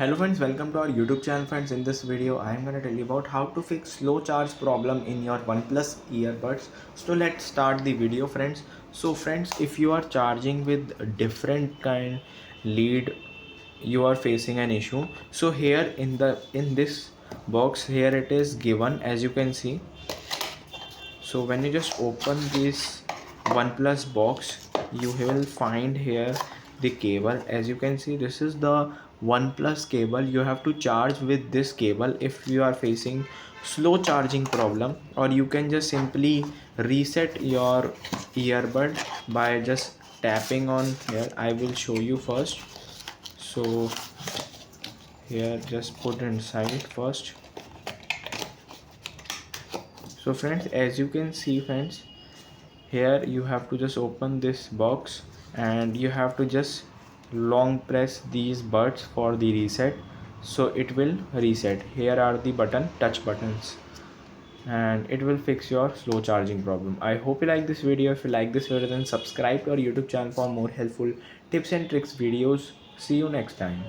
Hello friends, welcome to our YouTube channel friends. In this video I am going to tell you about how to fix slow charge problem in your OnePlus earbuds. So let's start the video friends. So friends, if you are charging with different kind lead, you are facing an issue. So here in this box, here it is given, as you can see. So when you just open this OnePlus box, you will find here the cable. As you can see, this is the OnePlus cable. You have to charge with this cable if you are facing slow charging problem, or you can just simply reset your earbud by just tapping on here. I will show you first. So here, just put inside first. So friends, as you can see friends, here you have to just open this box and you have to just long press these buds for the reset, so it will reset. Here are the touch buttons, and it will fix your slow charging problem. I hope you like this video. If you like this video, then subscribe to our YouTube channel for more helpful tips and tricks videos. See you next time.